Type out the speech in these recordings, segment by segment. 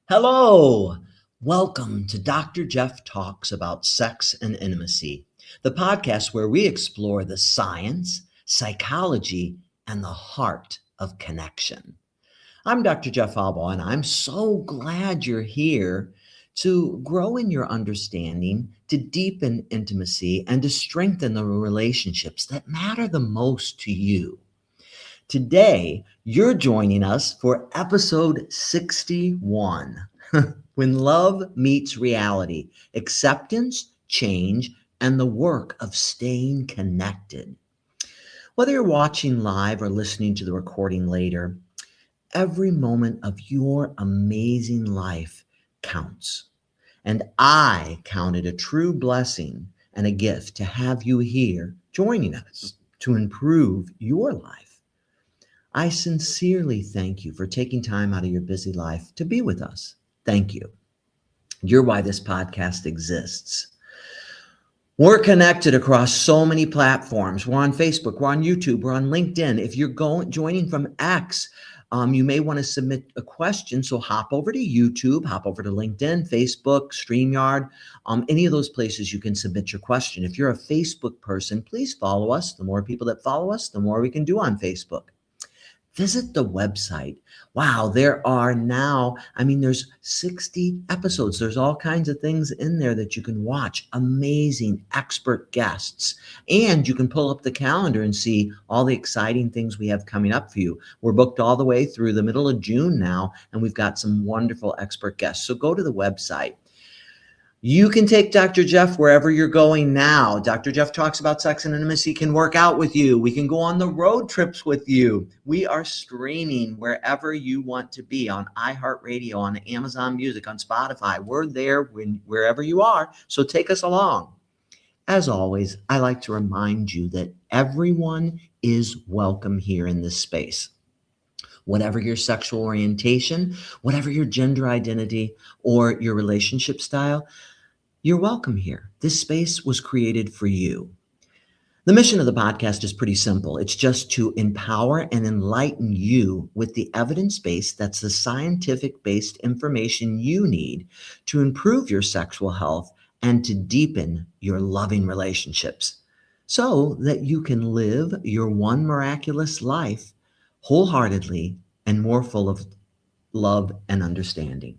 Hello. Welcome to Dr. Jeff Talks About Sex and Intimacy, the podcast where we explore the science, psychology, and the heart of connection. I'm Dr. Jeff Albaugh, and I'm so glad you're here to grow in your understanding, to deepen intimacy, and to strengthen the relationships that matter the most to you. Today, you're joining us for episode 61 When Love Meets Reality, Acceptance, Change, and the Work of Staying Connected. Whether you're watching live or listening to the recording later, every moment of your amazing life counts. And I count it a true blessing and a gift to have you here joining us to improve your life. I sincerely thank you for taking time out of your busy life to be with us. Thank you. You're why this podcast exists. We're connected across so many platforms. We're on Facebook, we're on YouTube, we're on LinkedIn. If you're joining from X, you may want to submit a question. So hop over to YouTube, hop over to LinkedIn, Facebook, StreamYard, any of those places you can submit your question. If you're a Facebook person, please follow us. The more people that follow us, the more we can do on Facebook. Visit the website. Wow, there are now, there's 60 episodes. There's all kinds of things in there that you can watch. Amazing expert guests. And you can pull up the calendar and see all the exciting things we have coming up for you. We're booked all the way through the middle of June now, and we've got some wonderful expert guests. So go to the website. You can take Dr. Jeff wherever you're going now. Dr. Jeff Talks About Sex and Intimacy can work out with you. We can go on the road trips with you. We are streaming wherever you want to be, on iHeartRadio, on Amazon Music, on Spotify. We're there wherever you are, so take us along. As always, I like to remind you that everyone is welcome here in this space. Whatever your sexual orientation, whatever your gender identity, or your relationship style, you're welcome here. This space was created for you. The mission of the podcast is pretty simple. It's just to empower and enlighten you with the evidence-based, that's the scientific-based information you need to improve your sexual health and to deepen your loving relationships so that you can live your one miraculous life wholeheartedly and more full of love and understanding.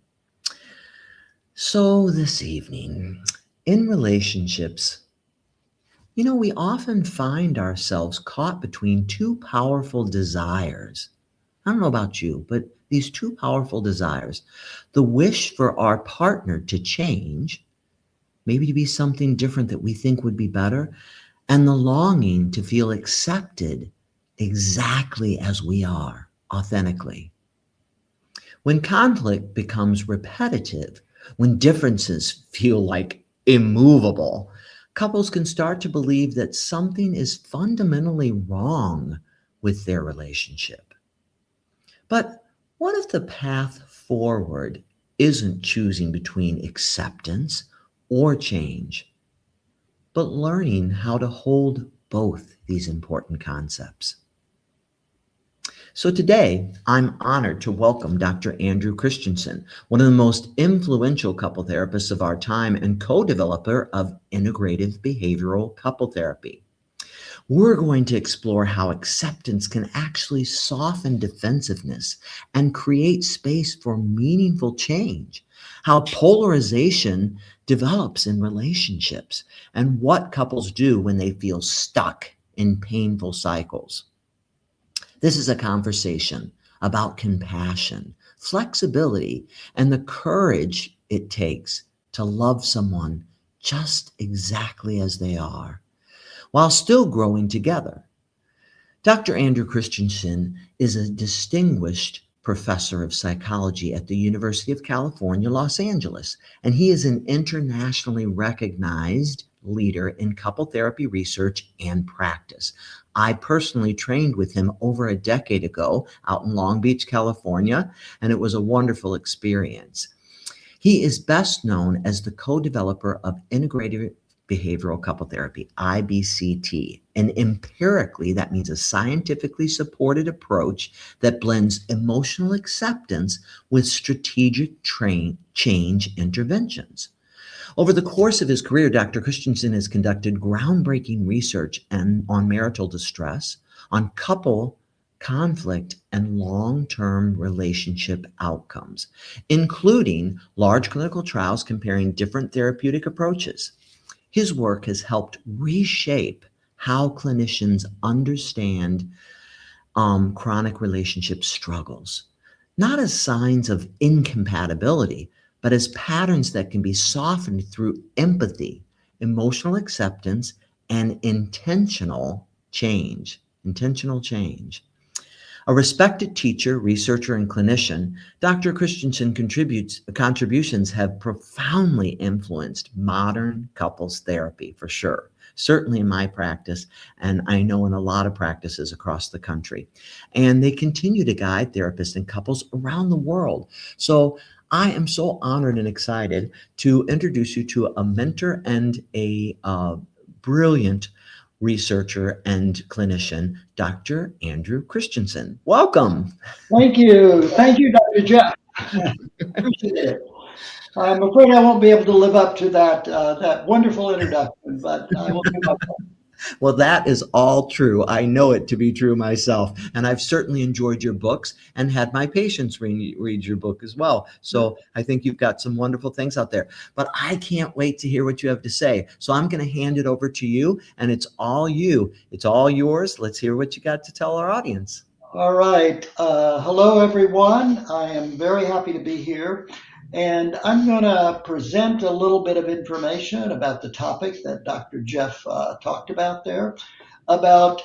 So this evening, in relationships, we often find ourselves caught between two powerful desires. I don't know about you, but these two powerful desires, the wish for our partner to change, maybe to be something different that we think would be better, and the longing to feel accepted exactly as we are, authentically. When conflict becomes repetitive, when differences feel like immovable, couples can start to believe that something is fundamentally wrong with their relationship. But what if the path forward isn't choosing between acceptance or change, but learning how to hold both these important concepts? So today, I'm honored to welcome Dr. Andrew Christensen, one of the most influential couple therapists of our time and co-developer of Integrative Behavioral Couple Therapy. We're going to explore how acceptance can actually soften defensiveness and create space for meaningful change, how polarization develops in relationships, and what couples do when they feel stuck in painful cycles. This is a conversation about compassion, flexibility, and the courage it takes to love someone just exactly as they are, while still growing together. Dr. Andrew Christensen is a distinguished professor of psychology at the University of California, Los Angeles, and he is an internationally recognized leader in couple therapy research and practice. I personally trained with him over a decade ago out in Long Beach, California, and it was a wonderful experience. He is best known as the co-developer of Integrative Behavioral Couple Therapy, IBCT. And empirically, that means a scientifically supported approach that blends emotional acceptance with strategic change interventions. Over the course of his career, Dr. Christensen has conducted groundbreaking research on marital distress, on couple conflict, and long-term relationship outcomes, including large clinical trials comparing different therapeutic approaches. His work has helped reshape how clinicians understand chronic relationship struggles, not as signs of incompatibility, but as patterns that can be softened through empathy, emotional acceptance, and intentional change. Intentional change. A respected teacher, researcher, and clinician, Dr. Christensen contributions have profoundly influenced modern couples therapy, for sure. Certainly in my practice, and I know in a lot of practices across the country. And they continue to guide therapists and couples around the world. So I am so honored and excited to introduce you to a mentor and a brilliant researcher and clinician, Dr. Andrew Christensen. Welcome. Thank you. Thank you, Dr. Jeff. Appreciate it. I'm afraid I won't be able to live up to that wonderful introduction, but I will do my best. Well, that is all true. I know it to be true myself. And I've certainly enjoyed your books and had my patients read your book as well. So I think you've got some wonderful things out there. But I can't wait to hear what you have to say. So I'm going to hand it over to you, and it's all you. It's all yours. Let's hear what you got to tell our audience. All right. Hello, everyone. I am very happy to be here. And I'm going to present a little bit of information about the topic that Dr. Jeff talked about there, about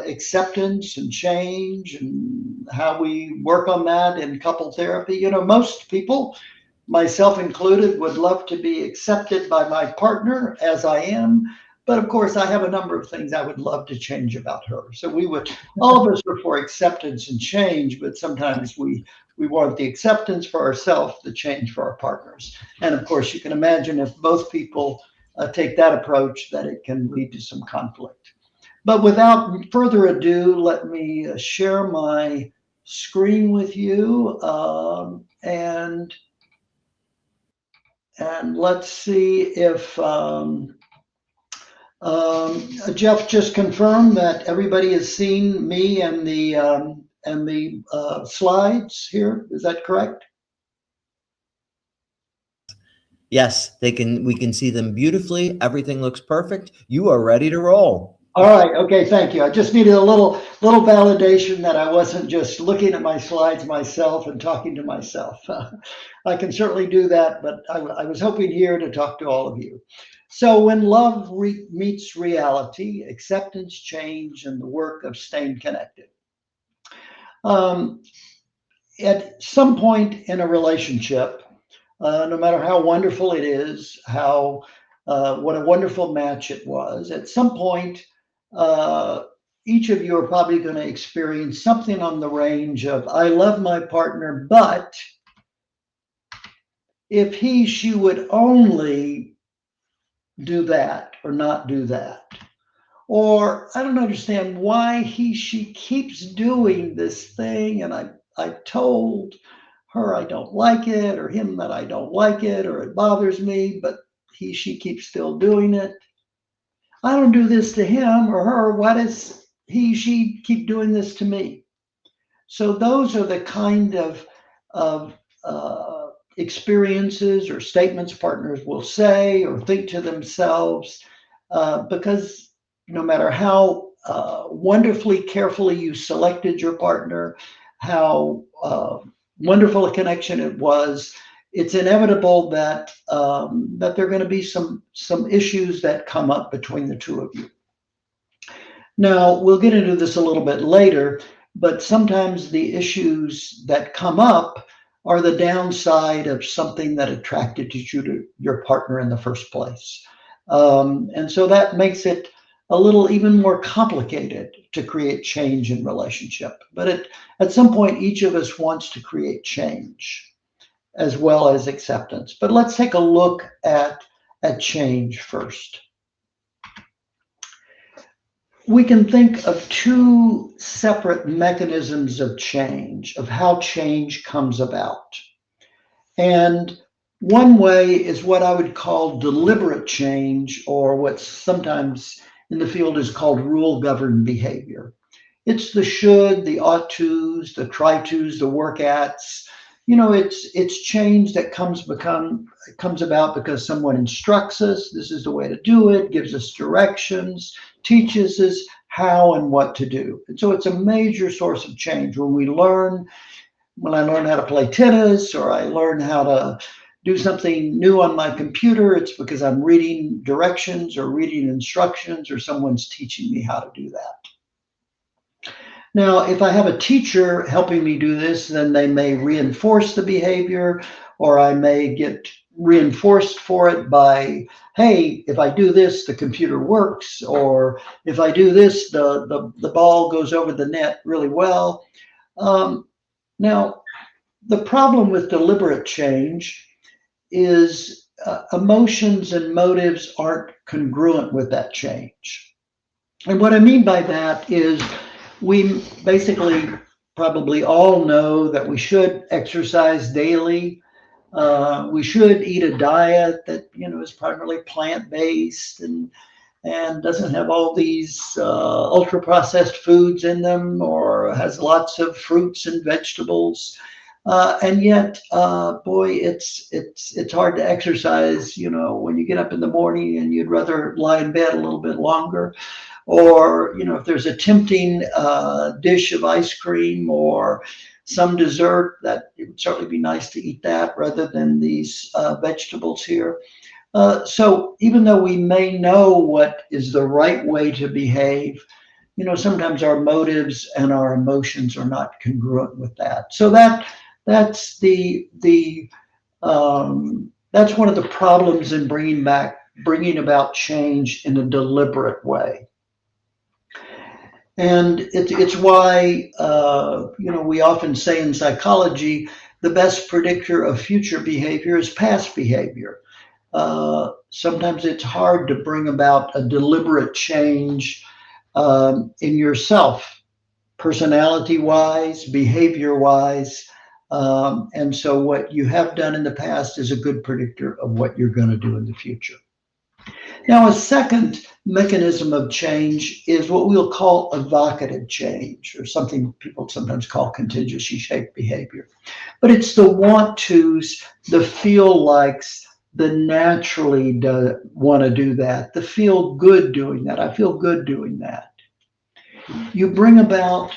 acceptance and change and how we work on that in couple therapy. You know, most people, myself included, would love to be accepted by my partner as I am. But of course, I have a number of things I would love to change about her. So all of us are for acceptance and change, but sometimes we want the acceptance for ourselves, the change for our partners. And of course, you can imagine if both people take that approach, that it can lead to some conflict. But without further ado, let me share my screen with you, and let's see if Jeff just confirmed that everybody has seen me and the slides here. Is that correct? Yes, we can see them beautifully. Everything looks perfect. You are ready to roll. All right. Okay. Thank you. I just needed a little validation that I wasn't just looking at my slides myself and talking to myself. I can certainly do that, but I was hoping here to talk to all of you. So when love meets reality, acceptance, change, and the work of staying connected. At some point in a relationship, no matter how wonderful it is, what a wonderful match it was, at some point, each of you are probably going to experience something on the range of, I love my partner, but if she would only do that or not do that. Or I don't understand why she keeps doing this thing, and I told her I don't like it, or him that I don't like it, or it bothers me, but she keeps still doing it. I don't do this to him or her. Why does she keep doing this to me? So those are the kind of experiences or statements partners will say or think to themselves, because no matter how wonderfully carefully you selected your partner, how wonderful a connection it was, it's inevitable that there are going to be some issues that come up between the two of you. Now, we'll get into this a little bit later, but sometimes the issues that come up are the downside of something that attracted you to your partner in the first place. And so that makes it a little even more complicated to create change in relationship. But at some point, each of us wants to create change as well as acceptance. But let's take a look at change first. we can think of two separate mechanisms of change, of how change comes about. And one way is what I would call deliberate change, or what sometimes in the field is called rule-governed behavior. It's the should, the ought tos, the try tos, the work ats. It's change that comes about because someone instructs us. This is the way to do it, gives us directions, teaches us how and what to do. And so it's a major source of change. When I learn how to play tennis, or I learn how to do something new on my computer, it's because I'm reading directions or reading instructions, or someone's teaching me how to do that. Now, if I have a teacher helping me do this, then they may reinforce the behavior, or I may get reinforced for it by, hey, if I do this, the computer works, or if I do this, the ball goes over the net really well. Now, the problem with deliberate change is emotions and motives aren't congruent with that change. And what I mean by that is, we basically probably all know that we should exercise daily. We should eat a diet that is primarily plant-based and doesn't have all these ultra-processed foods in them, or has lots of fruits and vegetables. And yet, boy, it's hard to exercise. When you get up in the morning and you'd rather lie in bed a little bit longer. Or, if there's a tempting dish of ice cream or some dessert, that it would certainly be nice to eat that rather than these vegetables here. So even though we may know what is the right way to behave, sometimes our motives and our emotions are not congruent with that. So that's that's one of the problems in bringing about change in a deliberate way. And it's why we often say in psychology, the best predictor of future behavior is past behavior. Sometimes it's hard to bring about a deliberate change in yourself, personality-wise, behavior-wise. And so what you have done in the past is a good predictor of what you're going to do in the future. Now, a second mechanism of change is what we'll call evocative change, or something people sometimes call contingency shaped behavior. But it's the want tos, the feel likes, the naturally want to do that, the feel good doing that. I feel good doing that. You bring about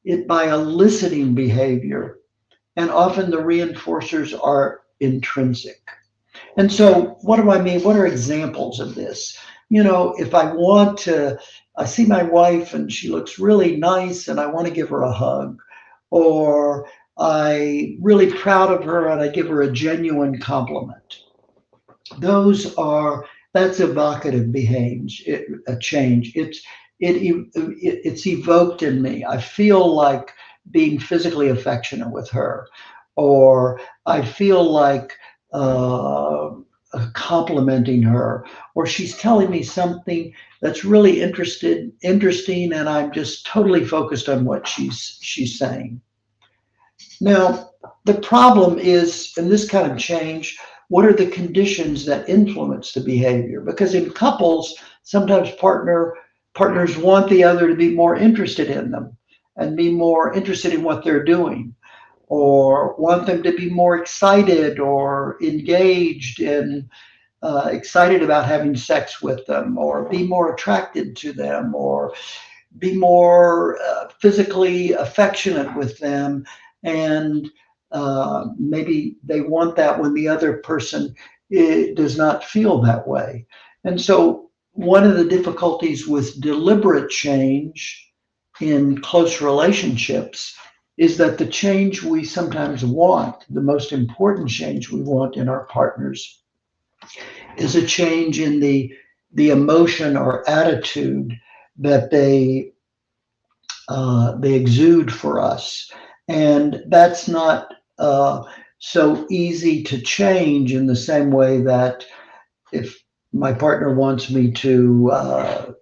it by eliciting behavior, and often the reinforcers are intrinsic. And so what do I mean? What are examples of this? If I see my wife and she looks really nice and I want to give her a hug, or I'm really proud of her and I give her a genuine compliment. That's evocative behavior, a change. It's evoked in me. I feel like being physically affectionate with her, or I feel like complimenting her, or she's telling me something that's really interesting, and I'm just totally focused on what she's saying. Now, the problem is, in this kind of change, what are the conditions that influence the behavior? Because in couples, sometimes partners want the other to be more interested in them and be more interested in what they're doing, or want them to be more excited or engaged and excited about having sex with them, or be more attracted to them, or be more physically affectionate with them. And maybe they want that when the other person does not feel that way. And so one of the difficulties with deliberate change in close relationships is that the change we sometimes want, the most important change we want in our partners, is a change in the emotion or attitude that they exude for us. And that's not so easy to change in the same way that if my partner wants me to,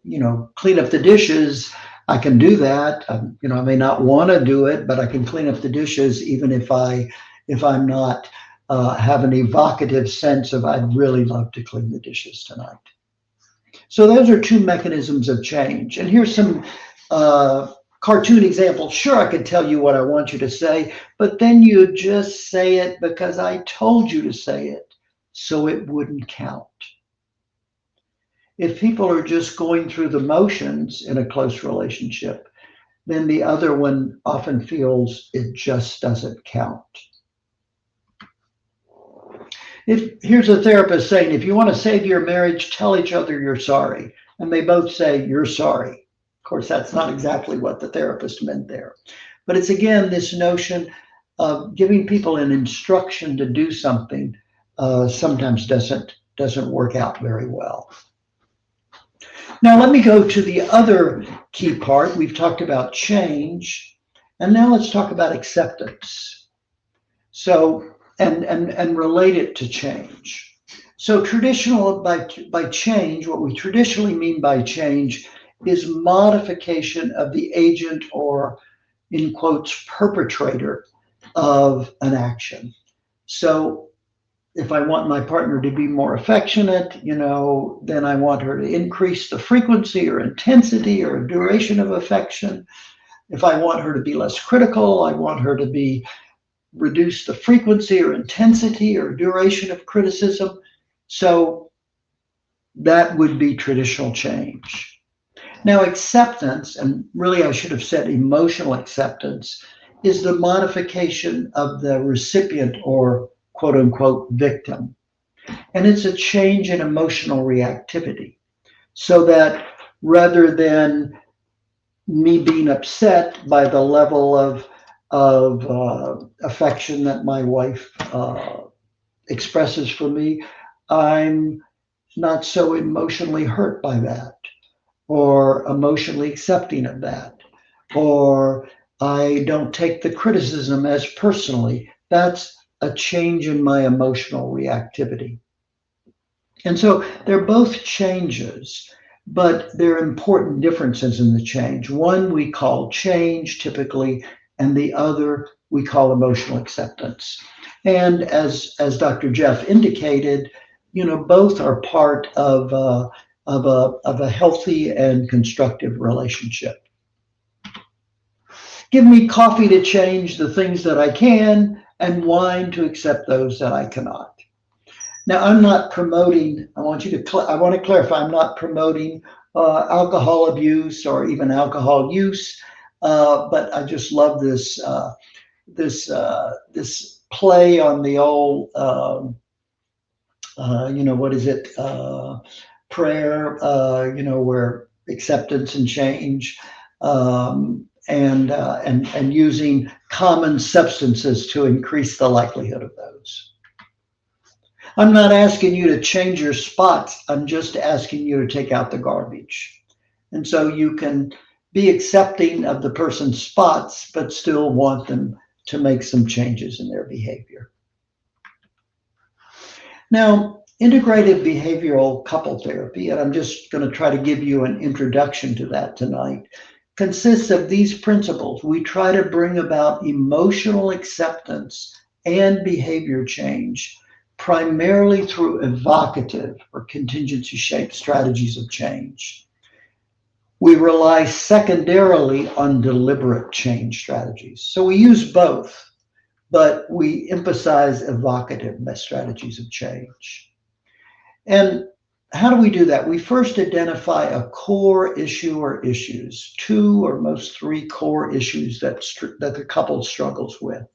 clean up the dishes, I can do that. I may not want to do it, but I can clean up the dishes even if I'm not have an evocative sense of I'd really love to clean the dishes tonight. So those are two mechanisms of change. And here's some cartoon examples. Sure, I could tell you what I want you to say, but then you just say it because I told you to say it, so it wouldn't count. If people are just going through the motions in a close relationship, then the other one often feels it just doesn't count. Here's a therapist saying, if you want to save your marriage, tell each other you're sorry. And they both say, you're sorry. Of course, that's not exactly what the therapist meant there. But it's again, this notion of giving people an instruction to do something sometimes doesn't work out very well. Now, let me go to the other key part. We've talked about change, and now let's talk about acceptance. So, and relate it to change. So by change, what we traditionally mean by change is modification of the agent or, in quotes, perpetrator of an action. So if I want my partner to be more affectionate, then I want her to increase the frequency or intensity or duration of affection. If I want her to be less critical, I want her to reduce the frequency or intensity or duration of criticism. So that would be traditional change. Now, acceptance, and really I should have said emotional acceptance, is the modification of the recipient or quote unquote victim. And it's a change in emotional reactivity. So that rather than me being upset by the level of affection that my wife expresses for me, I'm not so emotionally hurt by that, or emotionally accepting of that, or I don't take the criticism as personally. That's a change in my emotional reactivity. And so they're both changes, but there are important differences in the change. One we call change typically, and the other we call emotional acceptance. And as Dr. Jeff indicated, both are part of a healthy and constructive relationship. Give me coffee to change the things that I can, and wine to accept those that I cannot. Now, I'm not promoting, I want to clarify, I'm not promoting alcohol abuse or even alcohol use, but I just love this play on the old, what is it, prayer, where acceptance and change, and using common substances to increase the likelihood of those. I'm not asking you to change your spots. I'm just asking you to take out the garbage. And so you can be accepting of the person's spots, but still want them to make some changes in their behavior. Now, integrative behavioral couple therapy, and I'm just going to try to give you an introduction to that tonight, consists of these principles. We try to bring about emotional acceptance and behavior change primarily through evocative or contingency-shaped strategies of change. We rely secondarily on deliberate change strategies. So we use both, but we emphasize evocative strategies of change. And how do we do that? We first identify a core issue or issues, 2 or most 3 core issues that the couple struggles with.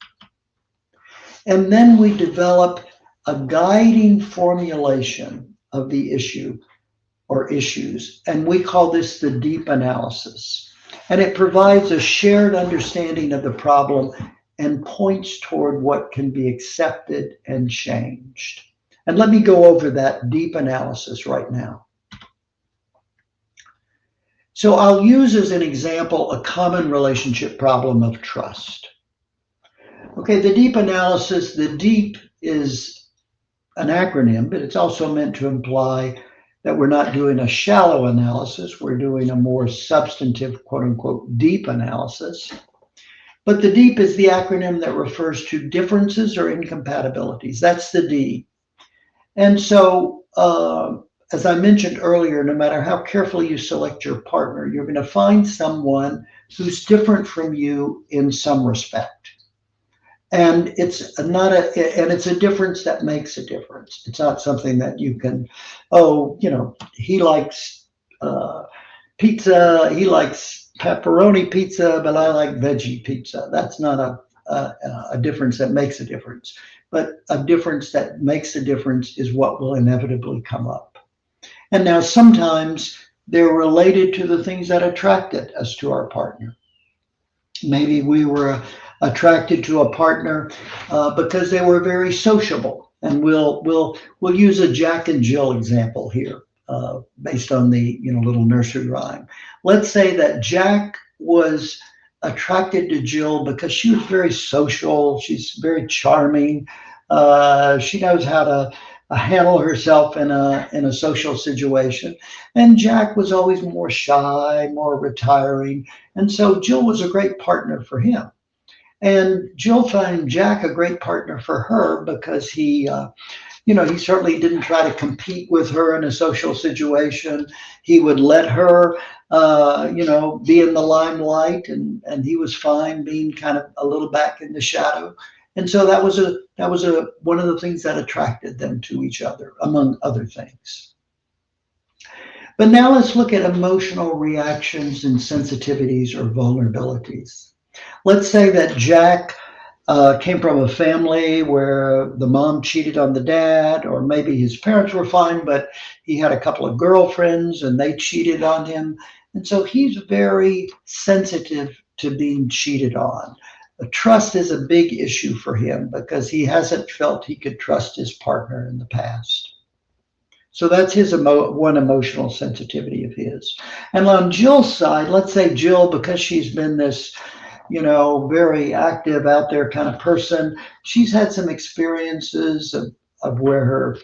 And then we develop a guiding formulation of the issue or issues, and we call this the deep analysis. And it provides a shared understanding of the problem and points toward what can be accepted and changed. And let me go over that deep analysis right now. So I'll use as an example a common relationship problem of trust. Okay, the deep analysis, the deep is an acronym, but it's also meant to imply that we're not doing a shallow analysis, we're doing a more substantive, quote unquote, deep analysis. But the deep is the acronym that refers to differences or incompatibilities. That's the D. And so, as I mentioned earlier, no matter how carefully you select your partner, you're going to find someone who's different from you in some respect. And it's a difference that makes a difference. It's not something that you can, he likes pizza, he likes pepperoni pizza, but I like veggie pizza. That's not a difference that makes a difference. But a difference that makes a difference is what will inevitably come up. And now sometimes they're related to the things that attracted us to our partner. Maybe we were attracted to a partner because they were very sociable. And we'll use a Jack and Jill example here, based on the little nursery rhyme. Let's say that Jack was attracted to Jill because she was very social. She's very charming. She knows how to handle herself in a social situation. And Jack was always more shy, more retiring. And so Jill was a great partner for him. And Jill found Jack a great partner for her because he certainly didn't try to compete with her in a social situation. He would let her, be in the limelight, and he was fine being kind of a little back in the shadow. And so that was one of the things that attracted them to each other, among other things. But now let's look at emotional reactions and sensitivities or vulnerabilities. Let's say that Jack came from a family where the mom cheated on the dad, or maybe his parents were fine, but he had a couple of girlfriends and they cheated on him. And so he's very sensitive to being cheated on. Trust is a big issue for him because he hasn't felt he could trust his partner in the past. So that's his one emotional sensitivity of his. And on Jill's side, let's say Jill, because she's been this very active out there kind of person, she's had some experiences of where her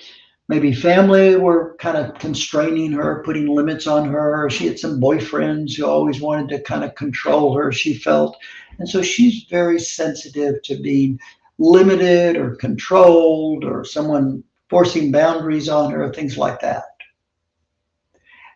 maybe family were kind of constraining her, putting limits on her. She had some boyfriends who always wanted to kind of control her, she felt. And so she's very sensitive to being limited or controlled, or someone forcing boundaries on her, things like that.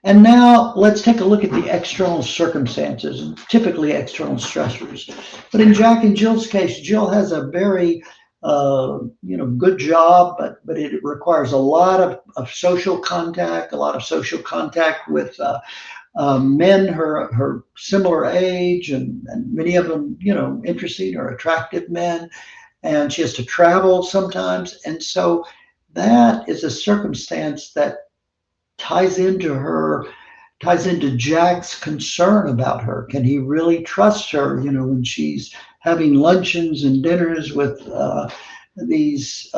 And now let's take a look at the external circumstances, typically external stressors. But in Jack and Jill's case, Jill has a very good job, but it requires a lot of social contact, with men her similar age, and many of them, interesting or attractive men. And she has to travel sometimes. And so that is a circumstance that ties into Jack's concern about her. Can he really trust her, when she's having luncheons and dinners with these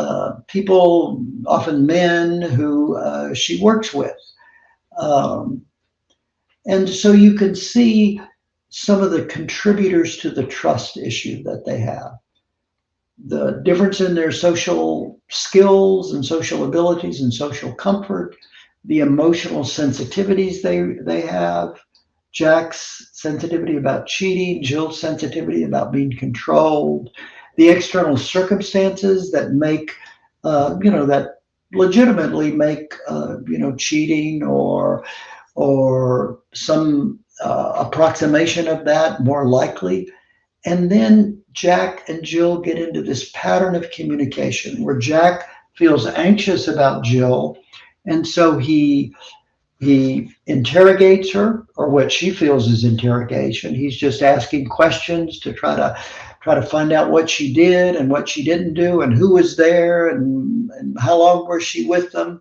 people, often men who she works with? And so you can see some of the contributors to the trust issue that they have. The difference in their social skills and social abilities and social comfort, the emotional sensitivities they have, Jack's sensitivity about cheating, Jill's sensitivity about being controlled, the external circumstances that make, that legitimately make, cheating or some approximation of that more likely. And then Jack and Jill get into this pattern of communication where Jack feels anxious about Jill, and so he interrogates her, or what she feels is interrogation. He's just asking questions to try to find out what she did and what she didn't do, and who was there, and how long was she with them.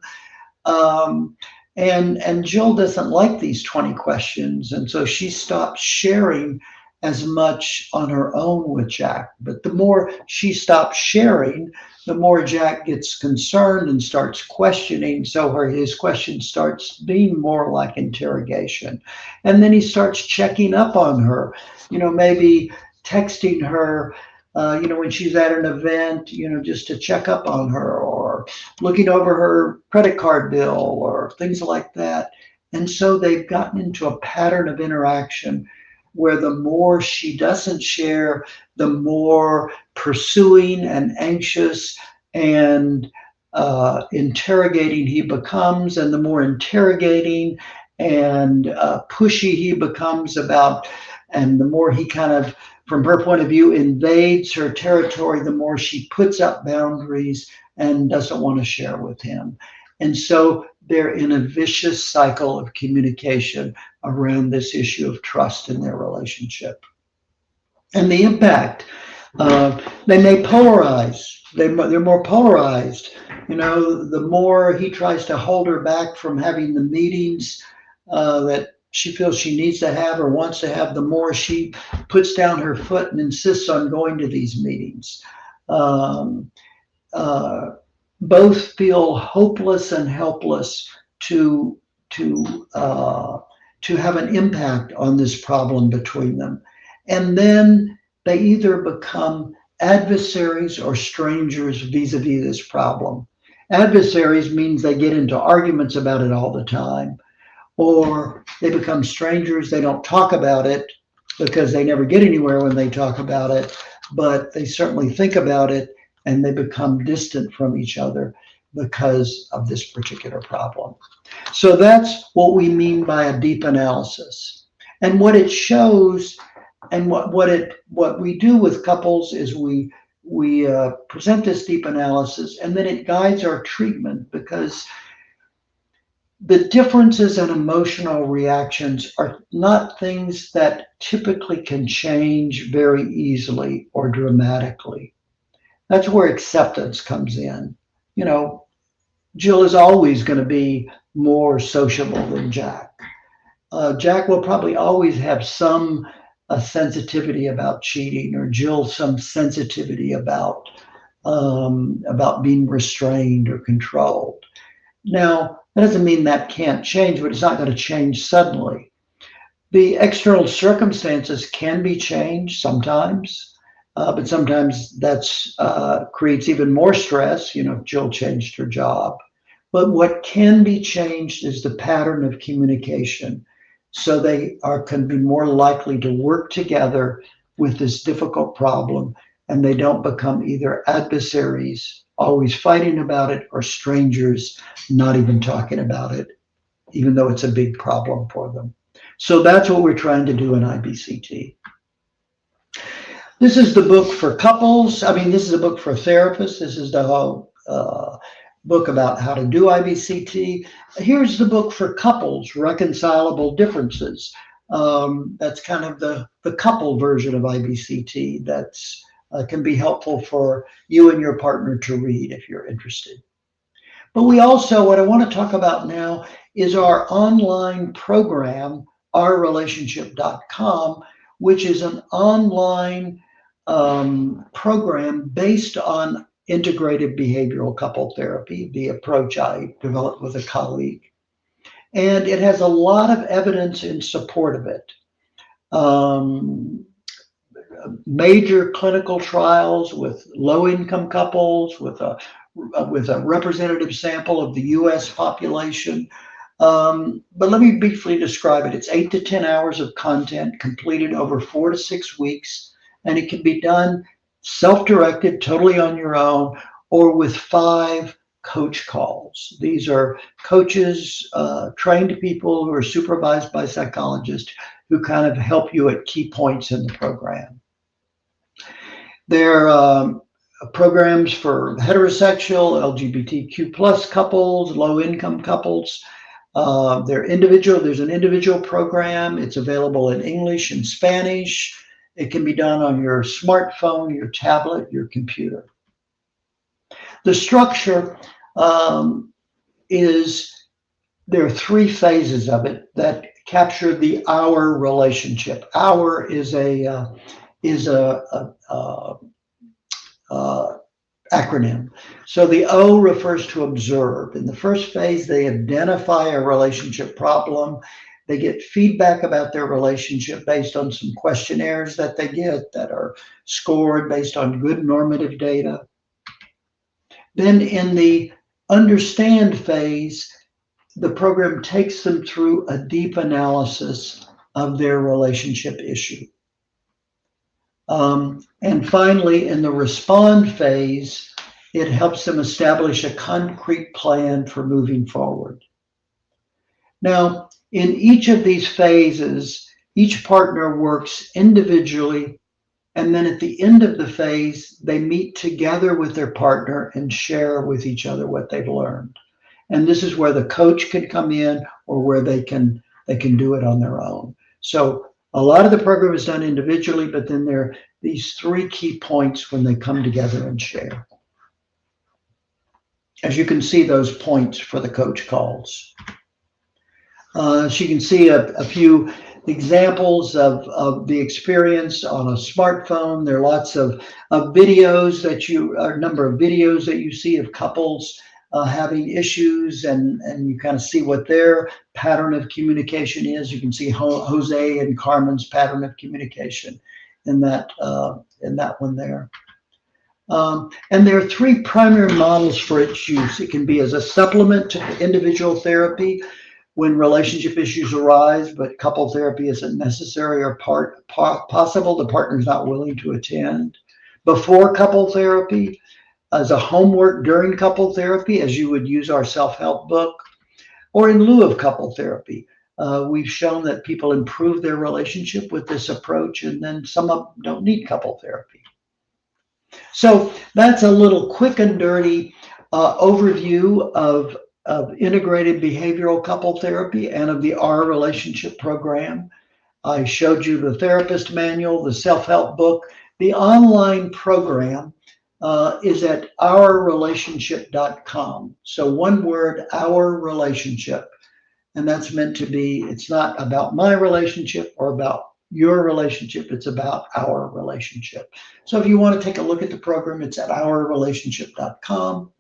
And Jill doesn't like these 20 questions, and so she stops sharing as much on her own with Jack. But the more she stops sharing, the more Jack gets concerned and starts questioning. So his question starts being more like interrogation. And then he starts checking up on her, maybe texting her when she's at an event, just to check up on her, or looking over her credit card bill or things like that. And so they've gotten into a pattern of interaction where the more she doesn't share, the more pursuing and anxious and interrogating he becomes, and the more interrogating and pushy he becomes about, and the more he kind of, from her point of view, invades her territory, the more she puts up boundaries and doesn't want to share with him. And so they're in a vicious cycle of communication around this issue of trust in their relationship. And the impact, they may polarize. They're more polarized. The more he tries to hold her back from having the meetings that she feels she needs to have or wants to have, the more she puts down her foot and insists on going to these meetings. Um, Both feel hopeless and helpless to have an impact on this problem between them. And then they either become adversaries or strangers vis-a-vis this problem. Adversaries means they get into arguments about it all the time, or they become strangers. They don't talk about it because they never get anywhere when they talk about it, but they certainly think about it, and they become distant from each other because of this particular problem. So that's what we mean by a deep analysis. And what it shows, and what we do with couples is we present this deep analysis, and then it guides our treatment, because the differences in emotional reactions are not things that typically can change very easily or dramatically. That's where acceptance comes in. Jill is always going to be more sociable than Jack. Jack will probably always have some sensitivity about cheating, or Jill some sensitivity about being restrained or controlled. Now, that doesn't mean that can't change, but it's not going to change suddenly. The external circumstances can be changed sometimes, but sometimes that's creates even more stress. If Jill changed her job. But what can be changed is the pattern of communication, so they can be more likely to work together with this difficult problem, and they don't become either adversaries, always fighting about it, or strangers, not even talking about it, even though it's a big problem for them. So that's what we're trying to do in IBCT. This is the book for couples. This is a book for therapists. This is the whole book about how to do IBCT. Here's the book for couples, Reconcilable Differences. That's kind of the couple version of IBCT that's can be helpful for you and your partner to read if you're interested. But we also, what I want to talk about now is our online program, ourrelationship.com, which is an online program based on integrative behavioral couple therapy, the approach I developed with a colleague. And it has a lot of evidence in support of it. Major clinical trials with low-income couples, with a representative sample of the U.S. population. But let me briefly describe it. It's 8 to 10 hours of content completed over 4 to 6 weeks, and it can be done self-directed, totally on your own, or with 5 coach calls. These are coaches, trained people who are supervised by psychologists who kind of help you at key points in the program. There are programs for heterosexual, LGBTQ plus couples, low-income couples. There's an individual program. It's available in English and Spanish. It can be done on your smartphone, your tablet, your computer. The structure is, there are 3 phases of it that capture the our relationship. Our is a acronym. So the O refers to observe. In the first phase, they identify a relationship problem. They get feedback about their relationship based on some questionnaires that they get that are scored based on good normative data. Then in the understand phase, the program takes them through a deep analysis of their relationship issue. And finally, in the respond phase, it helps them establish a concrete plan for moving forward. Now, in each of these phases, each partner works individually, and then at the end of the phase, they meet together with their partner and share with each other what they've learned. And this is where the coach can come in, or where they can do it on their own. So a lot of the program is done individually, but then there are these three key points when they come together and share. As you can see, those points for the coach calls. So you can see a few examples of the experience on a smartphone. There are lots of videos a number of videos that you see of couples having issues, and you kind of see what their pattern of communication is. You can see Jose and Carmen's pattern of communication in that one there. And there are three primary models for its use. It can be as a supplement to individual therapy when relationship issues arise, but couple therapy isn't necessary or possible, the partner's not willing to attend. Before couple therapy, as a homework during couple therapy, as you would use our self-help book, or in lieu of couple therapy. We've shown that people improve their relationship with this approach, and then some of them don't need couple therapy. So that's a little quick and dirty overview of integrated behavioral couple therapy and of the Our Relationship program. I showed you the therapist manual, the self-help book. The online program is at ourrelationship.com. So one word, Our Relationship. And that's meant to be, it's not about my relationship or about your relationship, it's about our relationship. So if you want to take a look at the program, it's at ourrelationship.com.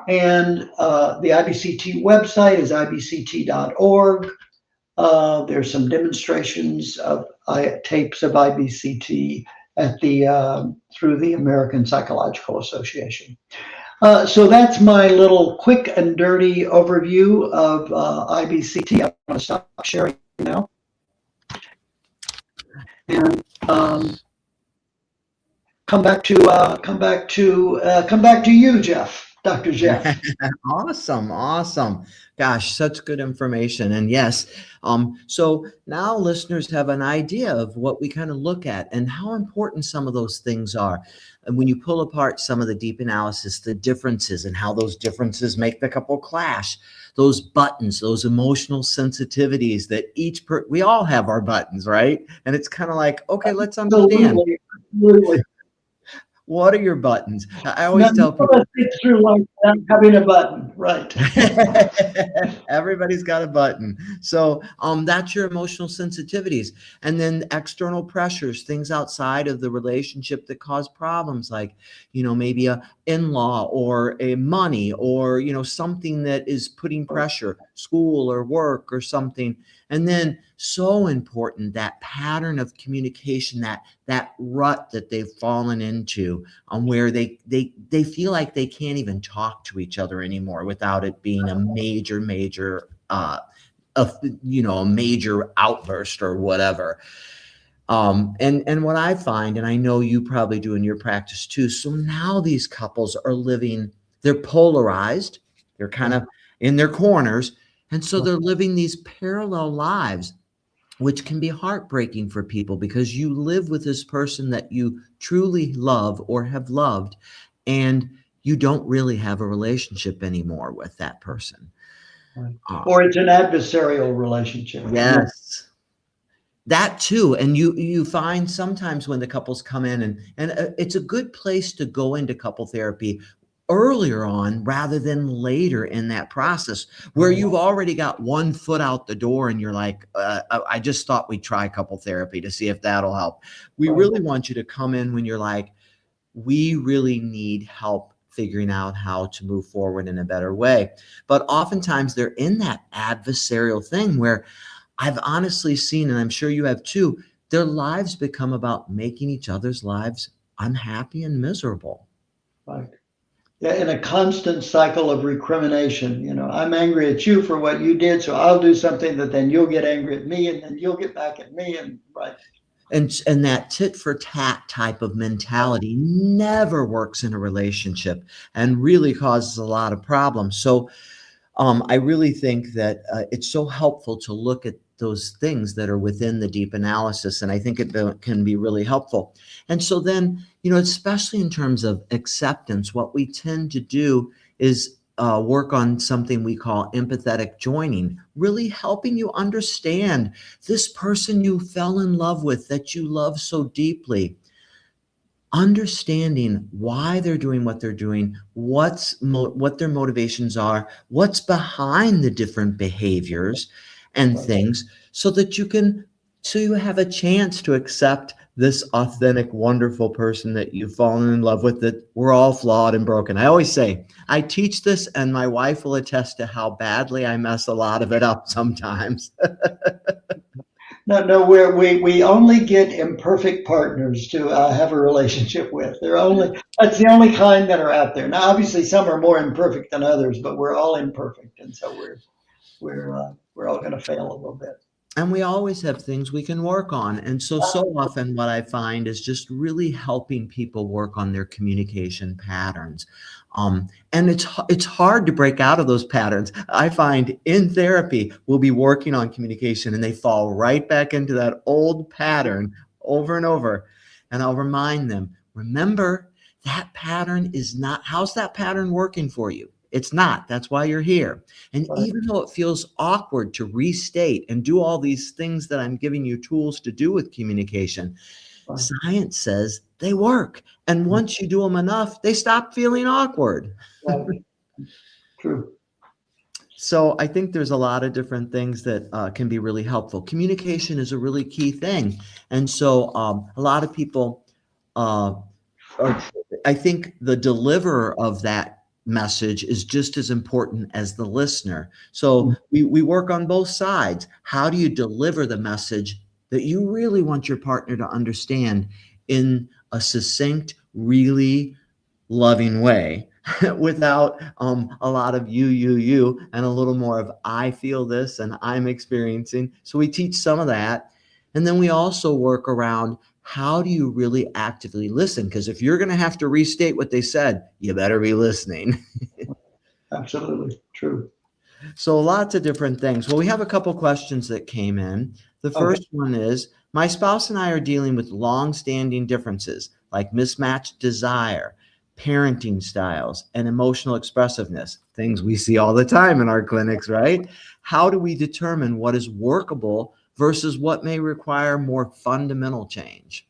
And the IBCT website is ibct.org. There's some demonstrations of tapes of IBCT at through the American Psychological Association. So that's my little quick and dirty overview of IBCT. I'm going to stop sharing now. And come back to you, Jeff, Dr. Jeff. Awesome. Gosh, such good information. And yes, so now listeners have an idea of what we kind of look at and how important some of those things are. And when you pull apart some of the deep analysis, the differences and how those differences make the couple clash, those buttons, those emotional sensitivities that we all have our buttons, right? And it's kind of like, okay, let's understand. Absolutely. What are your buttons? I always tell people, it's through life without having a button, right? Everybody's got a button. So that's your emotional sensitivities. And then external pressures, things outside of the relationship that cause problems, like, maybe a in-law or a money or, something that is putting pressure, school or work or something. And then so important, that pattern of communication, that rut that they've fallen into, where they feel like they can't even talk to each other anymore without it being a major a major outburst or whatever. And what I find, and I know you probably do in your practice too, so now these couples are they're polarized, they're kind of in their corners, and so they're living these parallel lives, which can be heartbreaking for people because you live with this person that you truly love or have loved, and you don't really have a relationship anymore with that person. Right. Or it's an adversarial relationship. Yes. That too. And you find sometimes when the couples come in and it's a good place to go into couple therapy earlier on rather than later in that process where you've already got one foot out the door and you're like, I just thought we'd try couple therapy to see if that'll help. We really want you to come in when you're like, we really need help figuring out how to move forward in a better way. But oftentimes they're in that adversarial thing where I've honestly seen, and I'm sure you have too, their lives become about making each other's lives unhappy and miserable. Right. Yeah, in a constant cycle of recrimination. I'm angry at you for what you did, so I'll do something that then you'll get angry at me, and then you'll get back at me, and right. And that tit for tat type of mentality never works in a relationship and really causes a lot of problems. So I really think that it's so helpful to look at those things that are within the deep analysis, and I think it can be really helpful. And so then, especially in terms of acceptance, what we tend to do is work on something we call empathetic joining, really helping you understand this person you fell in love with, that you love so deeply, understanding why they're doing what they're doing, what their motivations are, what's behind the different behaviors and things, so you have a chance to accept this authentic, wonderful person that you've fallen in love with, that we're all flawed and broken. I always say, I teach this, and my wife will attest to how badly I mess a lot of it up sometimes. No, we only get imperfect partners to have a relationship with. That's the only kind that are out there. Now, obviously, some are more imperfect than others, but we're all imperfect, and so we're all going to fail a little bit. And we always have things we can work on. And so often what I find is just really helping people work on their communication patterns. And it's hard to break out of those patterns. I find in therapy, we'll be working on communication and they fall right back into that old pattern over and over. And I'll remind them, remember, that pattern is not, how's that pattern working for you? It's not. That's why you're here. And Right. even though it feels awkward to restate and do all these things that I'm giving you tools to do with communication, Right. science says they work. And once you do them enough, they stop feeling awkward. Right. True. So I think there's a lot of different things that can be really helpful. Communication is a really key thing. And so a lot of people uh, are, I think the deliverer of that message is just as important as the listener. So we work on both sides. How do you deliver the message that you really want your partner to understand in a succinct, really loving way without a lot of you, and a little more of I feel this and I'm experiencing. So we teach some of that. And then we also work around, how do you really actively listen? Because if you're going to have to restate what they said, you better be listening. Absolutely true. So lots of different things. Well, we have a couple questions that came in. The Okay. first one is, my spouse and I are dealing with long-standing differences like mismatched desire, parenting styles, and emotional expressiveness, things we see all the time in our clinics, right? How do we determine what is workable versus what may require more fundamental change?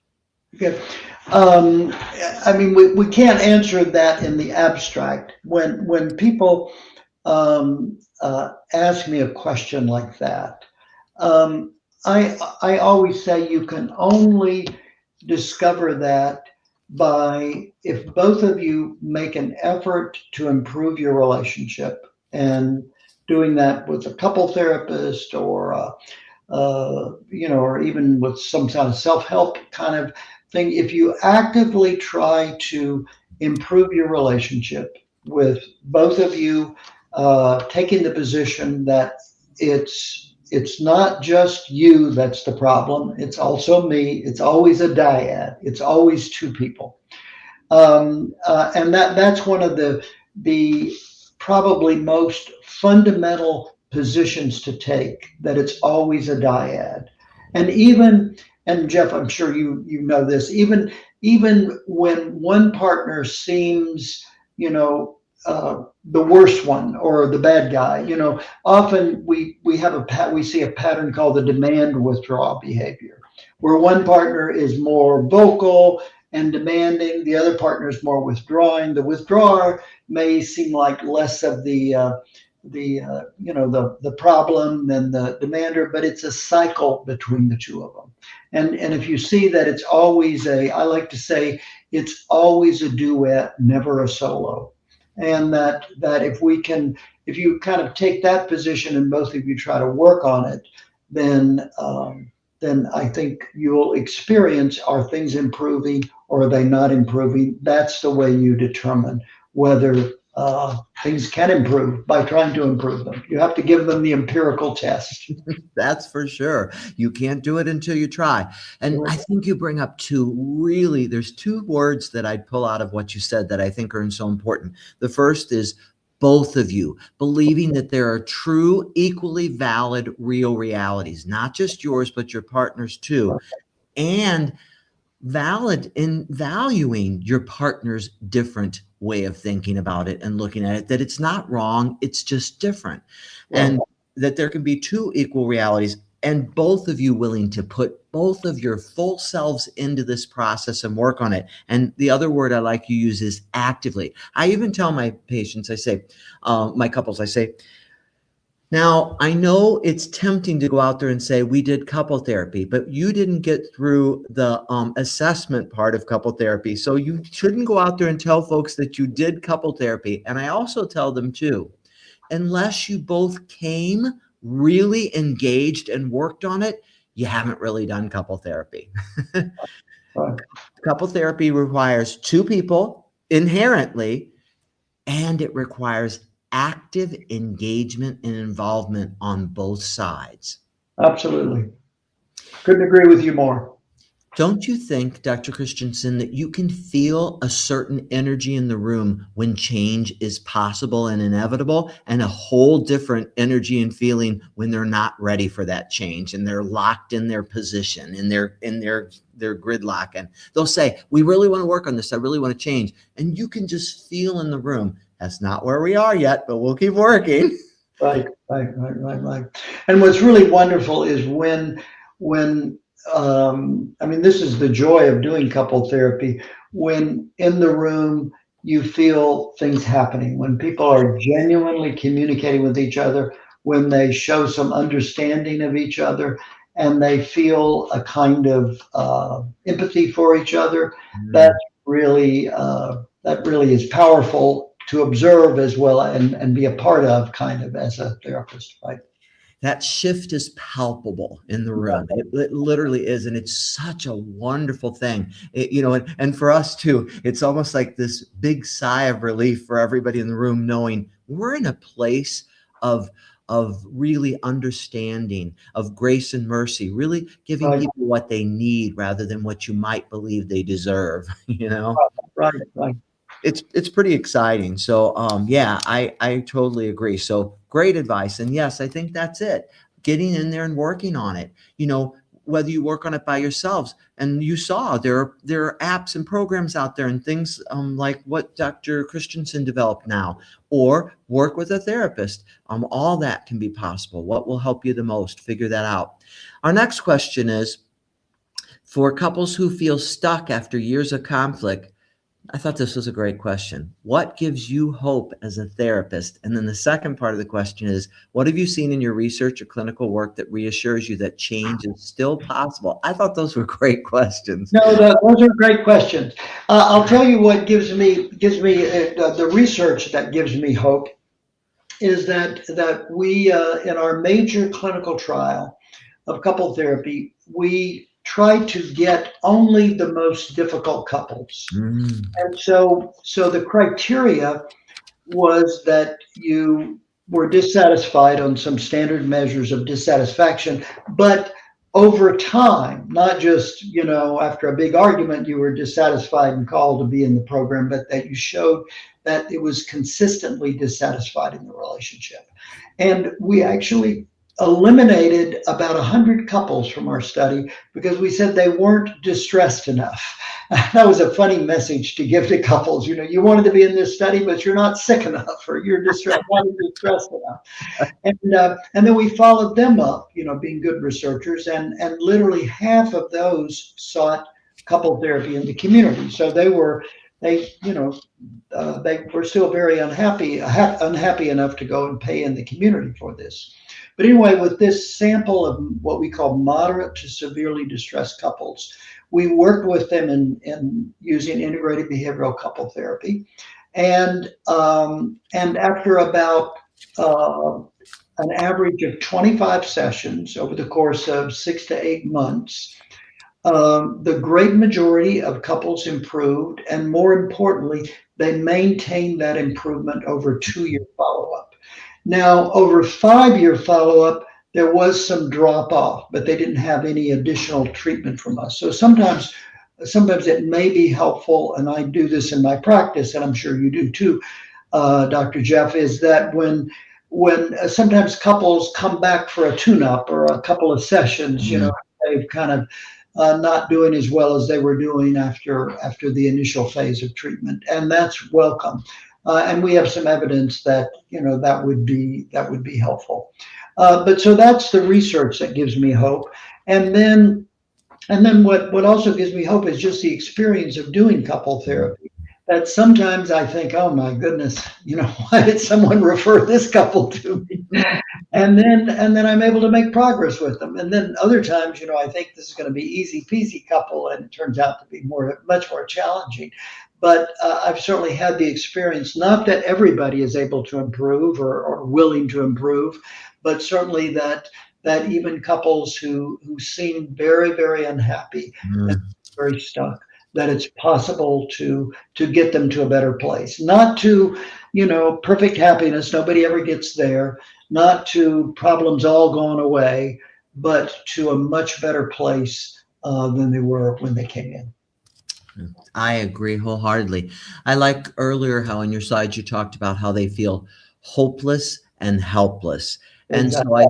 Okay. I mean, we can't answer that in the abstract. When people ask me a question like that, um, I always say you can only discover that by if both of you make an effort to improve your relationship, and doing that with a couple therapist, or or even with some kind of self-help kind of thing. If you actively try to improve your relationship, with both of you taking the position that it's not just you that's the problem, it's also me. It's always a dyad. It's always two people. And that's one of the probably most fundamental positions to take, that it's always a dyad. And even, and Jeff, I'm sure you know this, even when one partner seems, the worst one or the bad guy, often we see a pattern called the demand withdrawal behavior, where one partner is more vocal and demanding, the other partner is more withdrawing. The withdrawer may seem like less of the problem than the demander, but it's a cycle between the two of them. And if you see that, it's always I like to say, it's always a duet, never a solo. and that if you kind of take that position and both of you try to work on it, then then I think you'll experience, are things improving or are they not improving? That's the way you determine whether things can improve, by trying to improve them. You have to give them the empirical test. That's for sure. You can't do it until you try. And I think you bring up there's two words that I'd pull out of what you said that I think are so important. The first is both of you believing that there are true, equally valid, real realities, not just yours, but your partner's too. And valid in valuing your partner's different way of thinking about it and looking at it, that it's not wrong, it's just different. And that there can be two equal realities, and both of you willing to put both of your full selves into this process and work on it. And the other word I like you use is actively. I even tell my patients, I say, my couples, I say, now, I know it's tempting to go out there and say, we did couple therapy, but you didn't get through the assessment part of couple therapy. So you shouldn't go out there and tell folks that you did couple therapy. And I also tell them too, unless you both came really engaged and worked on it, you haven't really done couple therapy. Right. Couple therapy requires two people inherently, and it requires active engagement and involvement on both sides. Absolutely. Couldn't agree with you more. Don't you think, Dr. Christensen, that you can feel a certain energy in the room when change is possible and inevitable, and a whole different energy and feeling when they're not ready for that change and they're locked in their position, in their gridlock, and they'll say, we really want to work on this, I really want to change, and you can just feel in the room, that's not where we are yet, but we'll keep working. Right. And what's really wonderful is when I mean, this is the joy of doing couple therapy. When in the room you feel things happening, when people are genuinely communicating with each other, when they show some understanding of each other, and they feel a kind of empathy for each other, that really is powerful to observe as well, and be a part of, kind of, as a therapist, right? That shift is palpable in the room. It literally is. And it's such a wonderful thing. And for us too, it's almost like this big sigh of relief for everybody in the room, knowing we're in a place of really understanding, of grace and mercy, really giving Right. people what they need rather than what you might believe they deserve, Right. It's pretty exciting. So yeah, I totally agree. So great advice. And yes, I think that's it. Getting in there and working on it. Whether you work on it by yourselves, and you saw there are apps and programs out there and things like what Dr. Christensen developed now, or work with a therapist. All that can be possible. What will help you the most? Figure that out. Our next question is, for couples who feel stuck after years of conflict, I thought this was a great question. What gives you hope as a therapist? And then the second part of the question is, what have you seen in your research or clinical work that reassures you that change is still possible? I thought those were great questions. No, those are great questions. I'll tell you what gives me the research that gives me hope is that we in our major clinical trial of couple therapy, we try to get only the most difficult couples. And so the criteria was that you were dissatisfied on some standard measures of dissatisfaction, but over time, not just, after a big argument, you were dissatisfied and called to be in the program, but that you showed that it was consistently dissatisfied in the relationship. And we actually eliminated about 100 couples from our study because we said they weren't distressed enough. That was a funny message to give to couples. You wanted to be in this study, but you're not sick enough, or you're not distressed enough. And then we followed them up, being good researchers, and literally half of those sought couple therapy in the community. So they were still very unhappy enough to go and pay in the community for this. But anyway, with this sample of what we call moderate to severely distressed couples, we worked with them in using integrative behavioral couple therapy. And after about uh, an average of 25 sessions over the course of 6 to 8 months, the great majority of couples improved, and more importantly, they maintained that improvement over 2 year follow-up. Now, over 5 year follow-up, there was some drop off, but they didn't have any additional treatment from us. So sometimes it may be helpful, and I do this in my practice, and I'm sure you do too, Dr. Jeff, is that when sometimes couples come back for a tune-up or a couple of sessions, they've kind of not doing as well as they were doing after the initial phase of treatment, and that's welcome. And we have some evidence that that would be helpful. But so that's the research that gives me hope, and then what also gives me hope is just the experience of doing couple therapy. That sometimes I think, oh my goodness, why did someone refer this couple to me? And then I'm able to make progress with them. And then other times, I think this is going to be easy peasy couple, and it turns out to be much more challenging. But I've certainly had the experience, not that everybody is able to improve or willing to improve, but certainly that even couples who seem very, very unhappy and Mm. very stuck, that it's possible to get them to a better place. Not to, perfect happiness, nobody ever gets there, not to problems all gone away, but to a much better place than they were when they came in. I agree wholeheartedly. I like earlier how on your side you talked about how they feel hopeless and helpless. And Exactly.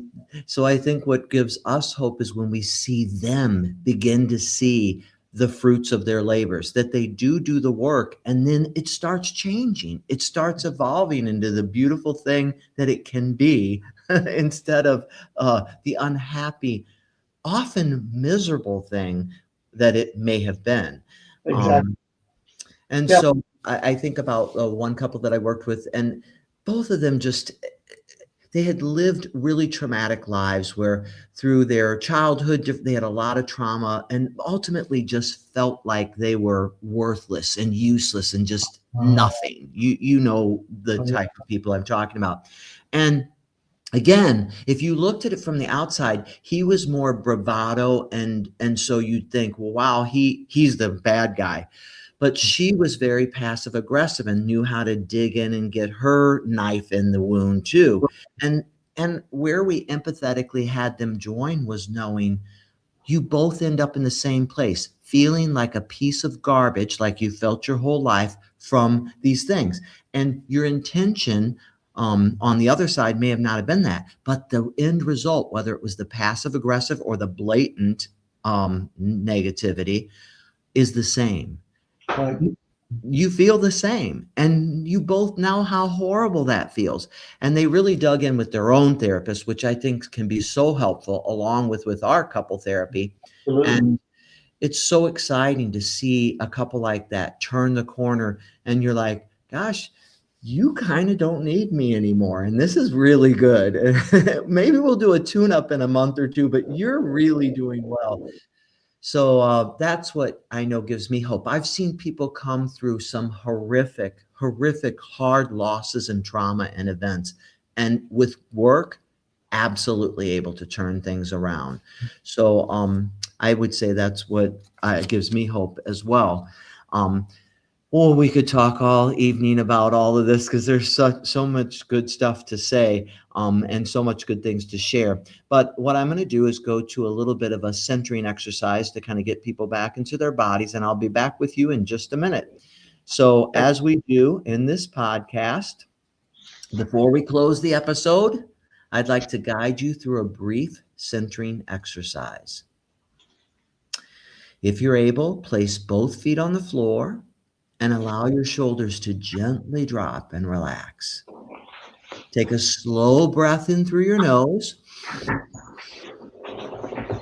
so I think what gives us hope is when we see them begin to see the fruits of their labors, that they do the work, and then it starts changing. It starts evolving into the beautiful thing that it can be instead of the unhappy, often miserable thing that it may have been. Exactly. Um, and Yeah. so I think about one couple that I worked with, and both of them just they had lived really traumatic lives where through their childhood they had a lot of trauma and ultimately just felt like they were worthless and useless and just nothing. You know the Oh, yeah. type of people I'm talking about. And again, if you looked at it from the outside, he was more bravado, and so you'd think, well, wow, he's the bad guy. But she was very passive aggressive and knew how to dig in and get her knife in the wound too. And where we empathetically had them join was knowing you both end up in the same place, feeling like a piece of garbage, like you felt your whole life from these things. And your intention on the other side may have not have been that, but the end result, whether it was the passive aggressive or the blatant negativity, is the same. Right. You feel the same, and you both know how horrible that feels. And they really dug in with their own therapist, which I think can be so helpful along with our couple therapy. Absolutely. And it's so exciting to see a couple like that turn the corner, and you're like, gosh, you kind of don't need me anymore, and this is really good. Maybe we'll do a tune up in a month or two, but you're really doing well. So that's what I know gives me hope. I've seen people come through some horrific, hard losses and trauma and events, and with work, absolutely able to turn things around. So I would say that's what gives me hope as well. Um, well, we could talk all evening about all of this because there's so much good stuff to say, and so much good things to share. But what I'm going to do is go to a little bit of a centering exercise to kind of get people back into their bodies, and I'll be back with you in just a minute. So, as we do in this podcast, before we close the episode, I'd like to guide you through a brief centering exercise. If you're able, place both feet on the floor and allow your shoulders to gently drop and relax. Take a slow breath in through your nose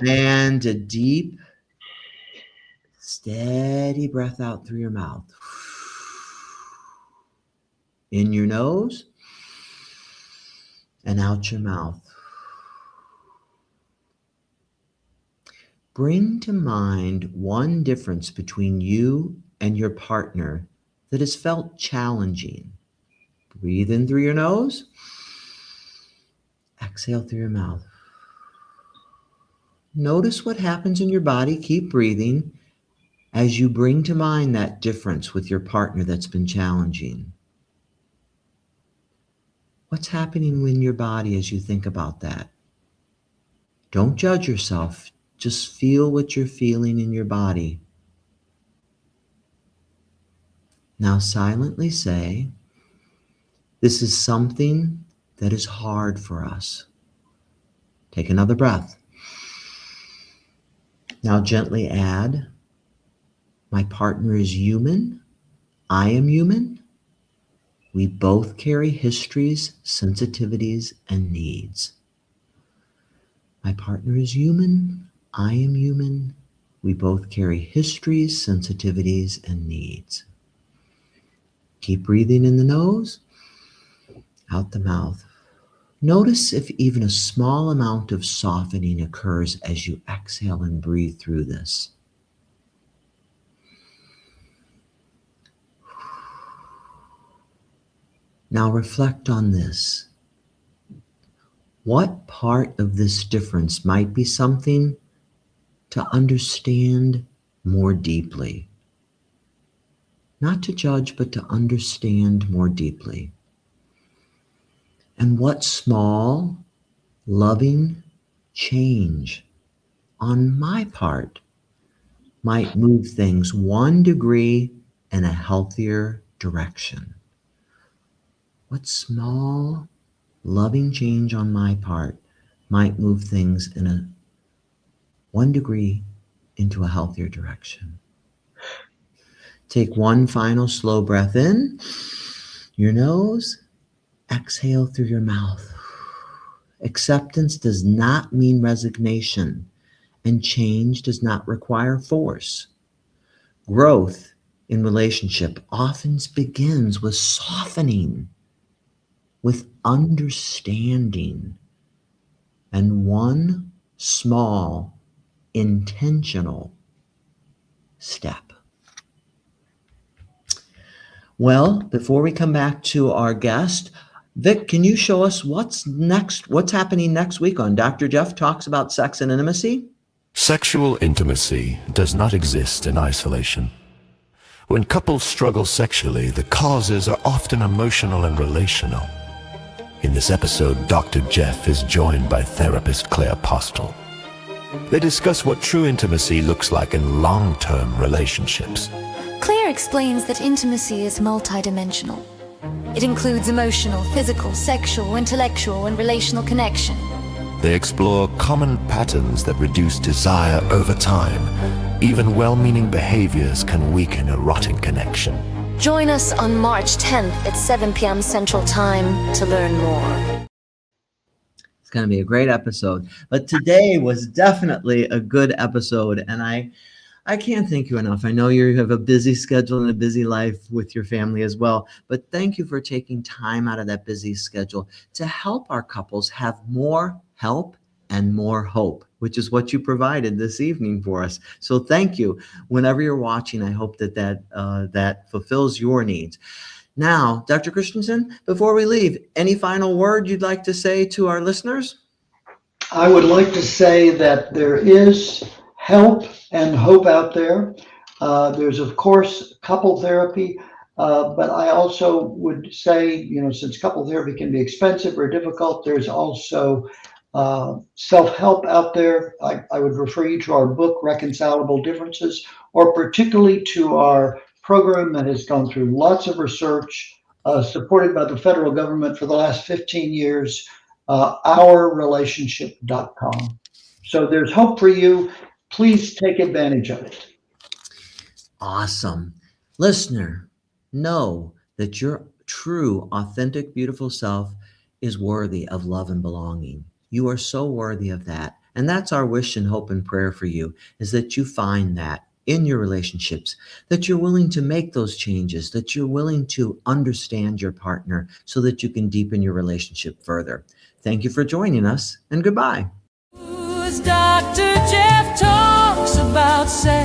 and a deep, steady breath out through your mouth. In your nose and out your mouth. Bring to mind one difference between you and your partner that has felt challenging. Breathe in through your nose. Exhale through your mouth. Notice what happens in your body. Keep breathing as you bring to mind that difference with your partner that's been challenging. What's happening in your body as you think about that? Don't judge yourself. Just feel what you're feeling in your body. Now silently say, this is something that is hard for us. Take another breath. Now gently add, my partner is human. I am human. We both carry histories, sensitivities, and needs. My partner is human. I am human. We both carry histories, sensitivities, and needs. Keep breathing in the nose, out the mouth. Notice if even a small amount of softening occurs as you exhale and breathe through this. Now reflect on this. What part of this difference might be something to understand more deeply? Not to judge, but to understand more deeply. And what small, loving change on my part might move things 1 degree in a healthier direction? What small, loving change on my part might move things in a 1 degree into a healthier direction? Take one final slow breath in, your nose, exhale through your mouth. Acceptance does not mean resignation, and change does not require force. Growth in relationship often begins with softening, with understanding, and one small, intentional step. Well, before we come back to our guest, Vic, can you show us what's next? What's happening next week on Dr. Jeff Talks About Sex and Intimacy? Sexual intimacy does not exist in isolation. When couples struggle sexually, the causes are often emotional and relational. In this episode, Dr. Jeff is joined by therapist Claire Postel. They discuss what true intimacy looks like in long-term relationships. Claire explains that intimacy is multidimensional. It includes emotional, physical, sexual, intellectual, and relational connection. They explore common patterns that reduce desire over time. Even well-meaning behaviors can weaken erotic connection. Join us on March 10th at 7 p.m. Central Time to learn more. It's going to be a great episode. But today was definitely a good episode, and I can't thank you enough. I know you have a busy schedule and a busy life with your family as well, but thank you for taking time out of that busy schedule to help our couples have more help and more hope, which is what you provided this evening for us. So thank you. Whenever you're watching, I hope that fulfills your needs. Now, Dr. Christensen, before we leave, any final word you'd like to say to our listeners? I would like to say that there is help and hope out there. There's, of course, couple therapy, but I also would say, since couple therapy can be expensive or difficult, there's also self-help out there. I would refer you to our book, Reconcilable Differences, or particularly to our program that has gone through lots of research, supported by the federal government for the last 15 years, ourrelationship.com. So there's hope for you. Please take advantage of it. Awesome. Listener, know that your true, authentic, beautiful self is worthy of love and belonging. You are so worthy of that. And that's our wish and hope and prayer for you, is that you find that in your relationships, that you're willing to make those changes, that you're willing to understand your partner so that you can deepen your relationship further. Thank you for joining us, and goodbye. Dr. Jeff talks about sex.